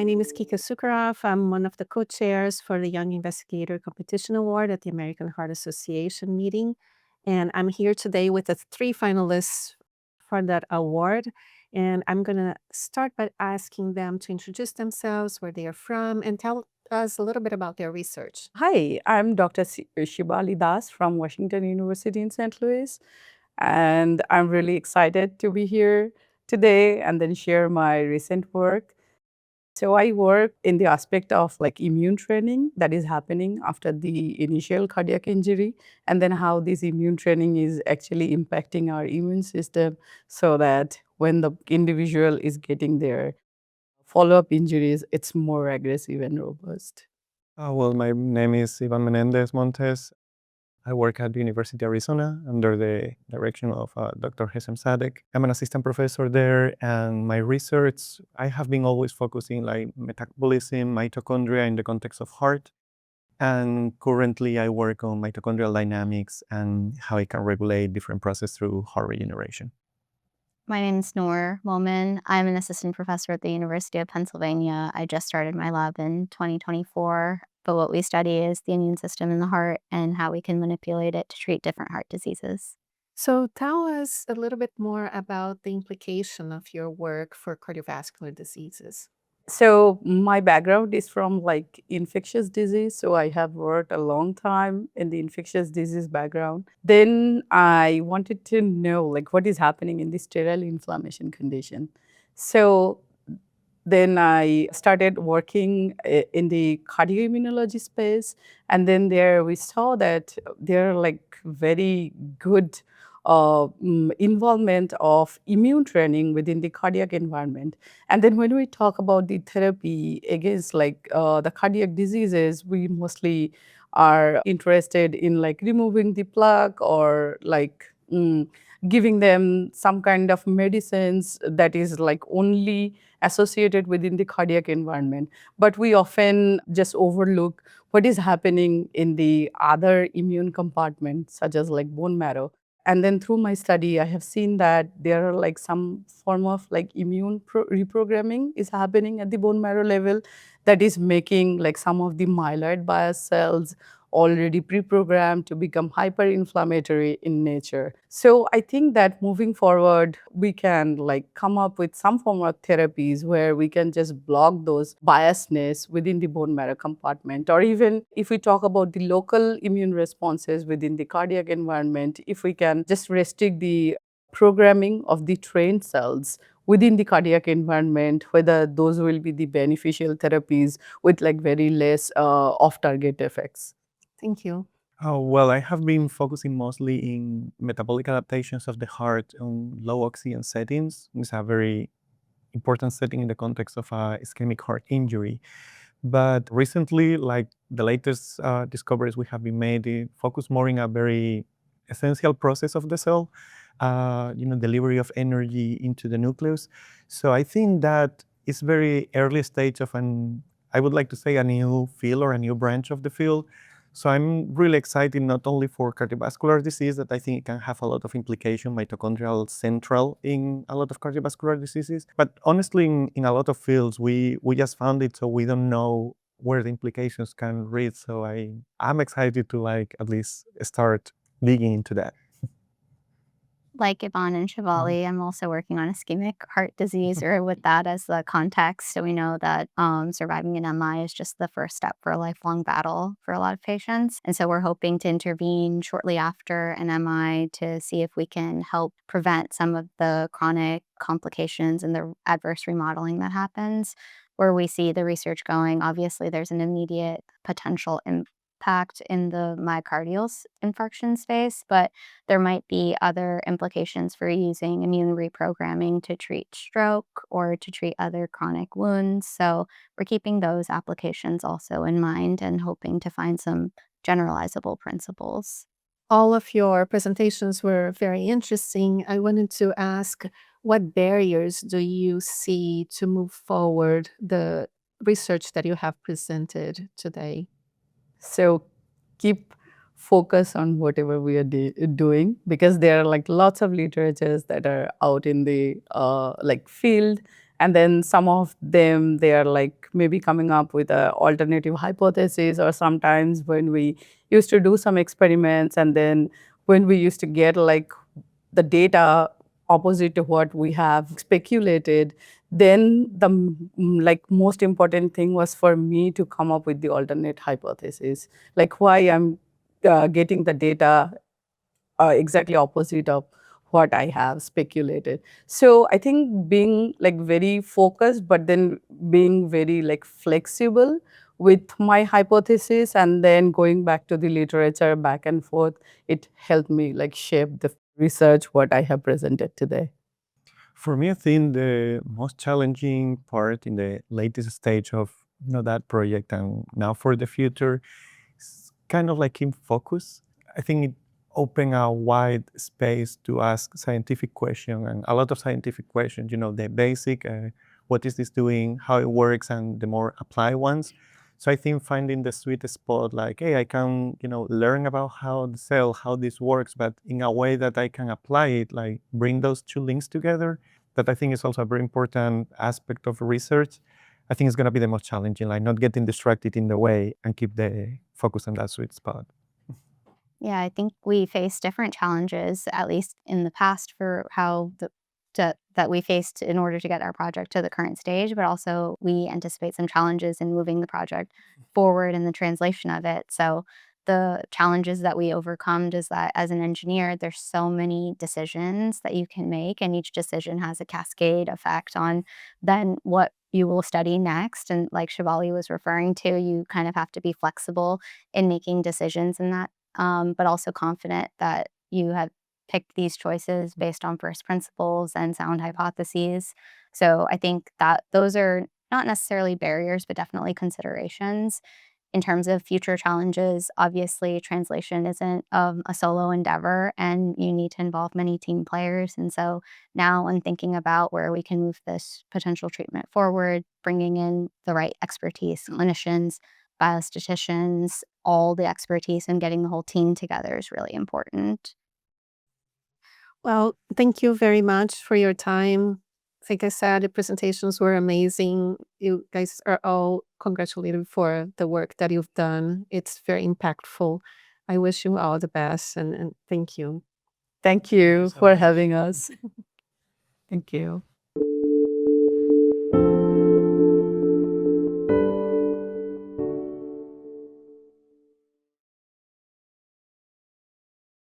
My name is Kika Sucharov. I'm one of the co-chairs for the Young Investigator Competition Award at the American Heart Association meeting. And I'm here today with the 3 finalists for that award. And I'm going to start by asking them to introduce themselves, where they are from, and tell us a little bit about their research. Hi, I'm Dr. Shibali Das from Washington University in St. Louis, and I'm really excited to be here today and then share my recent work. So I work in the aspect of like immune training that is happening after the initial cardiac injury, and then how this immune training is actually impacting our immune system so that when the individual is getting their follow-up injuries, it's more aggressive and robust. Well, my name is Menendez-Montes. I work at the University of Arizona under the direction of Dr. Hesem Sadek. I'm an assistant professor there, and my research, I have been always focusing like metabolism, mitochondria in the context of heart. And currently I work on mitochondrial dynamics and how it can regulate different processes through heart regeneration. My name is Noor Momin. I'm an assistant professor at the University of Pennsylvania. I just started my lab in 2024, but what we study is the immune system in the heart and how we can manipulate it to treat different heart diseases. So tell us a little bit more about the implication of your work for cardiovascular diseases. So my background is from like infectious disease. So I have worked a long time in the infectious disease background. Then I wanted to know like what is happening in the sterile inflammation condition. So then I started working in the cardioimmunology space. And then there we saw that there are like very good involvement of immune training within the cardiac environment. And then when we talk about the therapy against like the cardiac diseases, we mostly are interested in like removing the plaque or like giving them some kind of medicines that is like only associated within the cardiac environment. But we often just overlook what is happening in the other immune compartments, such as like bone marrow. And then through my study, I have seen that there are like some form of like immune reprogramming is happening at the bone marrow level that is making like some of the myeloid bias cells already pre-programmed to become hyper-inflammatory in nature. So I think that moving forward, we can like come up with some form of therapies where we can just block those biasness within the bone marrow compartment. Or even if we talk about the local immune responses within the cardiac environment, if we can just restrict the programming of the trained cells within the cardiac environment, whether those will be the beneficial therapies with like very less off-target effects. Thank you. Well, I have been focusing mostly in metabolic adaptations of the heart on low oxygen settings. It's a very important setting in the context of ischemic heart injury. But recently, like the latest discoveries we have been made, they focus more in a very essential process of the cell, delivery of energy into the nucleus. So I think that it's very early stage of I would like to say a new field or a new branch of the field. So I'm really excited not only for cardiovascular disease, that I think it can have a lot of implication, mitochondrial central in a lot of cardiovascular diseases, but honestly in a lot of fields, we just found it, so we don't know where the implications can reach. So I'm excited to like at least start digging into that. Like Yvonne and Shibali, I'm also working on ischemic heart disease, or with that as the context. So we know that surviving an MI is just the first step for a lifelong battle for a lot of patients. And so we're hoping to intervene shortly after an MI to see if we can help prevent some of the chronic complications and the adverse remodeling that happens. Where we see the research going, obviously there's an immediate potential impact in the myocardial infarction space, but there might be other implications for using immune reprogramming to treat stroke or to treat other chronic wounds. So we're keeping those applications also in mind and hoping to find some generalizable principles. All of your presentations were very interesting. I wanted to ask, what barriers do you see to move forward the research that you have presented today? So keep focus on whatever we are doing, because there are like lots of literatures that are out in the like field, And then some of them, they are like maybe coming up with an alternative hypothesis, or sometimes when we used to do some experiments and then when we used to get like the data opposite to what we have speculated, then the like most important thing was for me to come up with the alternate hypothesis, like why I'm getting the data exactly opposite of what I have speculated. So I think being like very focused, but then being very like flexible with my hypothesis and then going back to the literature back and forth, it helped me like shape the research what I have presented today. For me, I think the most challenging part in the latest stage of that project and now for the future is kind of like in focus. I think it opened a wide space to ask scientific questions and a lot of scientific questions. The basic, what is this doing, how it works, and the more applied ones. So I think finding the sweet spot, like, hey, I can, learn about how the cell, how this works, but in a way that I can apply it, like bring those two links together, that I think is also a very important aspect of research. I think it's going to be the most challenging, like not getting distracted in the way and keep the focus on that sweet spot. Yeah, I think we face different challenges, at least in the past, for how that we faced in order to get our project to the current stage, but also we anticipate some challenges in moving the project forward in the translation of it. So the challenges that we overcome is that as an engineer, there's so many decisions that you can make, and each decision has a cascade effect on then what you will study next. And like Shibali was referring to, you kind of have to be flexible in making decisions in that, but also confident that you have picked these choices based on first principles and sound hypotheses. So I think that those are not necessarily barriers, but definitely considerations. In terms of future challenges, obviously, translation isn't a solo endeavor, and you need to involve many team players. And so now, in thinking about where we can move this potential treatment forward, bringing in the right expertise, clinicians, biostatisticians, all the expertise, and getting the whole team together is really important. Well, thank you very much for your time. Like I said, the presentations were amazing. You guys are all congratulated for the work that you've done. It's very impactful. I wish you all the best and thank you. Thank you for having us. Thank you.